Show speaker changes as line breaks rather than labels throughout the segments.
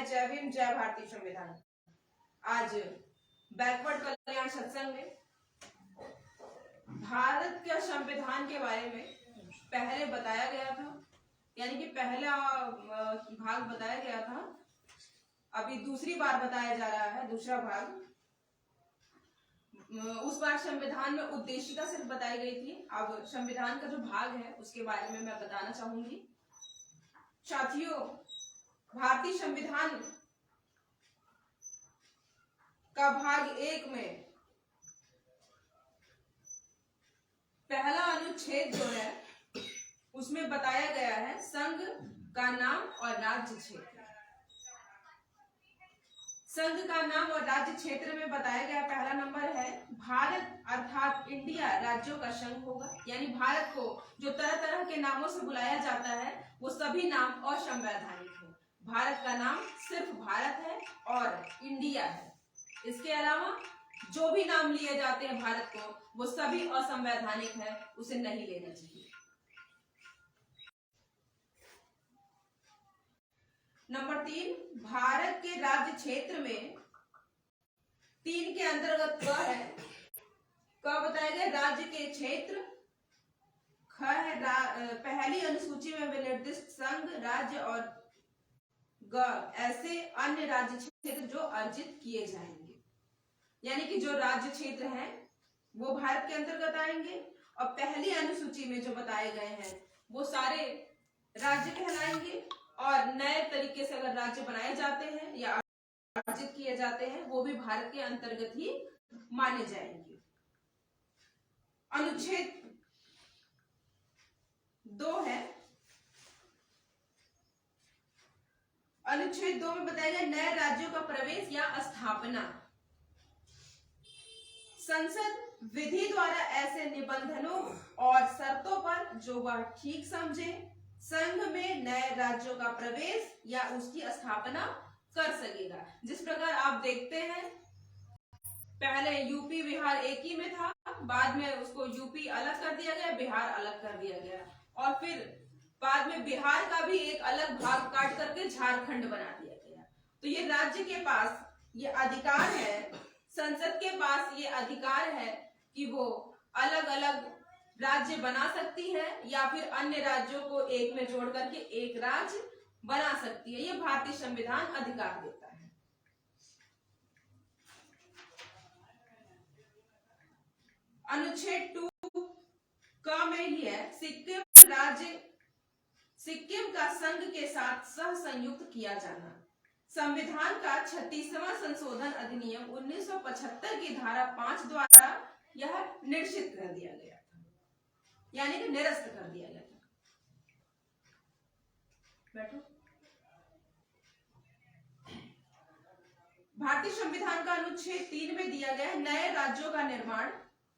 जय भीम, जय भारतीय संविधान। आज बैकवर्ड कल्याण सत्संग में भारत के संविधान के बारे में पहले बताया गया था, यानी कि पहला भाग बताया गया था, अभी दूसरी बार बताया जा रहा है दूसरा भाग। उस बार संविधान में उद्देशिका सिर्फ बताई गई थी, अब संविधान का जो भाग है उसके बारे में मैं बताना चाहूंगी। साथियों, भारतीय संविधान का भाग 1 में पहला अनुच्छेद जो है उसमें बताया गया है संघ का नाम और राज्य क्षेत्र। संघ का नाम और राज्य क्षेत्र में बताया गया पहला नंबर है भारत अर्थात इंडिया राज्यों का संघ होगा, यानी भारत को जो तरह तरह के नामों से बुलाया जाता है वो सभी नाम असंवैधानिक है। भारत का नाम सिर्फ भारत है और इंडिया है। इसके अलावा जो भी नाम लिए जाते हैं भारत को वो सभी असंवैधानिक है, उसे नहीं लेना चाहिए। नंबर 3, भारत के राज्य क्षेत्र में 3 के अंतर्गत क है, क बताया गया राज्य के क्षेत्र, ख है पहली अनुसूची में विनिर्दिष्ट संघ राज्य और ग ऐसे अन्य राज्य क्षेत्र जो अर्जित किए जाएंगे, यानी कि जो राज्य क्षेत्र हैं वो भारत के अंतर्गत आएंगे और पहली अनुसूची में जो बताए गए हैं वो सारे राज्य कहलाएंगे और नए तरीके से अगर राज्य बनाए जाते हैं या अर्जित किए जाते हैं वो भी भारत के अंतर्गत ही माने जाएंगे। अनुच्छेद 2 है, अनुच्छेद 2 में बताया गया नए राज्यों का प्रवेश या स्थापना। संसद विधि द्वारा ऐसे निबंधनों और शर्तों पर जो वह ठीक समझे संघ में नए राज्यों का प्रवेश या उसकी स्थापना कर सकेगा। जिस प्रकार आप देखते हैं पहले यूपी बिहार एक ही में था, बाद में उसको यूपी अलग कर दिया गया, बिहार अलग कर दिया गया और फिर बाद में बिहार का भी एक अलग भाग काट करके झारखंड बना दिया गया। तो ये राज्य के पास ये अधिकार है, संसद के पास ये अधिकार है कि वो अलग अलग राज्य बना सकती है या फिर अन्य राज्यों को एक में जोड़ करके एक राज्य बना सकती है। ये भारतीय संविधान अधिकार देता है। अनुच्छेद 2 का में ही है सिक्किम राज्य, सिक्किम का संघ के साथ सह संयुक्त किया जाना। संविधान का 36वां संशोधन अधिनियम 1975 की धारा 5 द्वारा यह निश्चित कर दिया गया था, यानी कि निरस्त कर दिया गया था। बैठो। भारतीय संविधान का अनुच्छेद 3 में दिया गया है नए राज्यों का निर्माण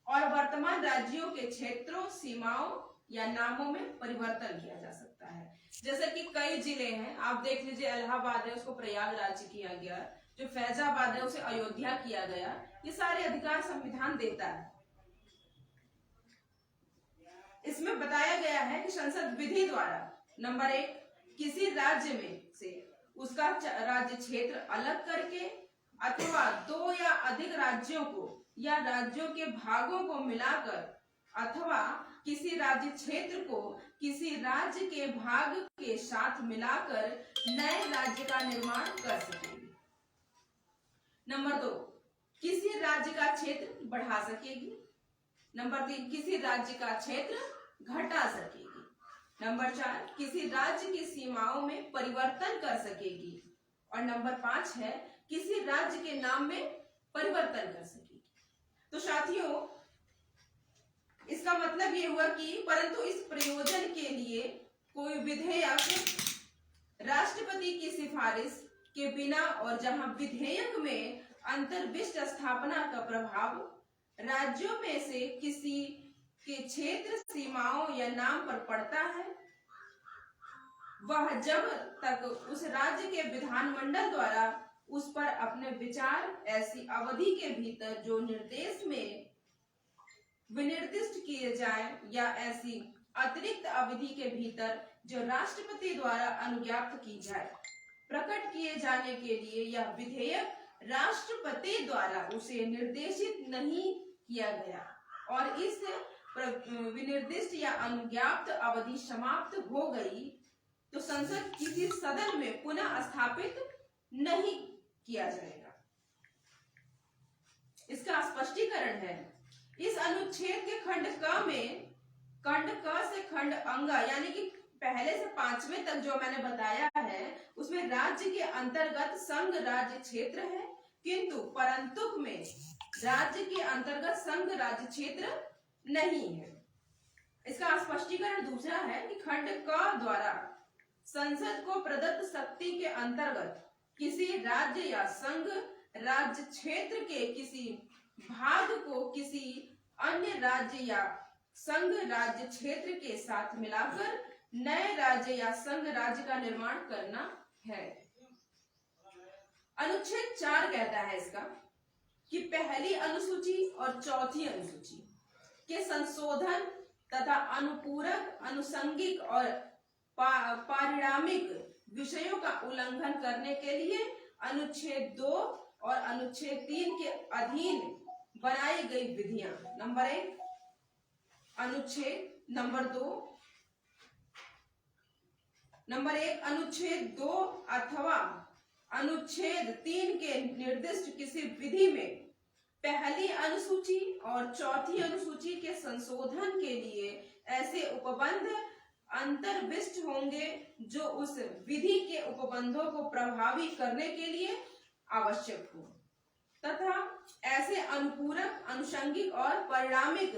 और वर्तमान राज्यों के क्षेत्रों, सीमाओं या नामों में परिवर्तन किया जा सकता है। जैसे कि कई जिले हैं, आप देख लीजिए इलाहाबाद है उसको प्रयागराज किया गया, जो फैजाबाद है उसे अयोध्या किया गया। ये सारे अधिकार संविधान देता है। इसमें बताया गया है कि संसद विधि द्वारा नंबर 1 किसी राज्य में से उसका राज्य क्षेत्र अलग करके अथवा 2 या अधिक राज्यों को या राज्यों के भागों को मिलाकर अथवा किसी राज्य क्षेत्र को किसी राज्य के भाग के साथ मिलाकर नए राज्य का निर्माण कर सकेगी। नंबर 2 किसी राज्य का क्षेत्र बढ़ा सकेगी। नंबर 3 किसी राज्य का क्षेत्र घटा सकेगी। नंबर 4 किसी राज्य की सीमाओं में परिवर्तन कर सकेगी और नंबर 5 है किसी राज्य के नाम में परिवर्तन कर सकेगी। तो साथियों, इसका मतलब ये हुआ कि परंतु इस प्रयोजन के लिए कोई विधेयक राष्ट्रपति की सिफारिश के बिना और जहां विधेयक में अंतर्विष्ट स्थापना का प्रभाव राज्यों में से किसी के क्षेत्र, सीमाओं या नाम पर पड़ता है, वह जब तक उस राज्य के विधानमंडल द्वारा उस पर अपने विचार ऐसी अवधि के भीतर जो निर्देश में विनिर्दिष्ट किए जाए या ऐसी अतिरिक्त अवधि के भीतर जो राष्ट्रपति द्वारा अनुज्ञात की जाए प्रकट किए जाने के लिए यह विधेयक राष्ट्रपति द्वारा उसे निर्देशित नहीं किया गया और इस विनिर्दिष्ट या अनुज्ञाप्त अवधि समाप्त हो गई तो संसद किसी सदन में पुनः स्थापित नहीं किया जाएगा। इसका स्पष्टीकरण है, इस अनुच्छेद के खंड क में खंड क से खंड अंग यानी कि पहले से 5वें तक जो मैंने बताया है उसमें राज्य के अंतर्गत संघ राज्य क्षेत्र है, किंतु परंतु में राज्य के अंतर्गत संघ राज्य क्षेत्र नहीं है। इसका स्पष्टीकरण दूसरा है कि खंड क द्वारा संसद को प्रदत्त शक्ति के अंतर्गत किसी राज्य या संघ राज्य क्षेत्र के किसी भाग को किसी अन्य राज्य या संघ राज्य क्षेत्र के साथ मिलाकर नए राज्य या संघ राज्य का निर्माण करना है। अनुच्छेद 4 कहता है इसका कि पहली अनुसूची और चौथी अनुसूची के संशोधन तथा अनुपूरक अनुषंगिक और पारिणामिक विषयों का उल्लंघन करने के लिए अनुच्छेद 2 और अनुच्छेद 3 के अधीन बनाई गई विधियां नंबर 1 अनुच्छेद नंबर 1 अनुच्छेद 2 अथवा अनुच्छेद 3 के निर्दिष्ट किसी विधि में पहली अनुसूची और चौथी अनुसूची के संशोधन के लिए ऐसे उपबंध अंतर्विष्ट होंगे जो उस विधि के उपबंधों को प्रभावी करने के लिए आवश्यक हो तथा ऐसे अनुपूरक अनुषंगिक और परिणामिक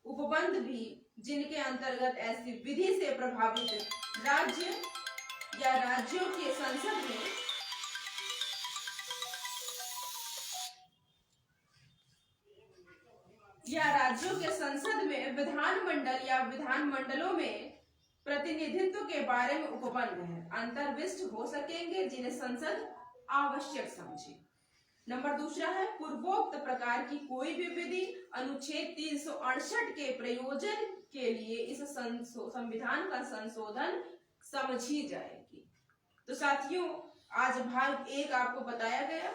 उपबंध भी जिनके अंतर्गत ऐसी विधि से प्रभावित राज्य या राज्यों के संसद में विधानमंडल या विधानमंडलों में प्रतिनिधित्व के बारे में उपबंध है अंतर्विष्ट हो सकेंगे जिन्हें संसद आवश्यक समझे। नंबर दूसरा है पूर्वोक्त प्रकार की कोई भी विधि अनुच्छेद 368 के प्रयोजन के लिए इस संविधान का संशोधन समझी जाएगी। तो साथियों आज भाग 1 आपको बताया गया।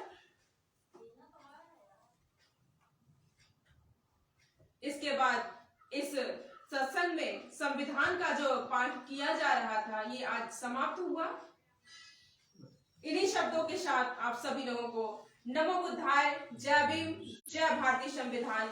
इसके बाद इस सत्संग में संविधान का जो पाठ किया जा रहा था ये आज समाप्त हुआ। इन्हीं शब्दों के साथ आप सभी लोगों को नमो बुद्धाय, जय भीम, जय भारतीय संविधान।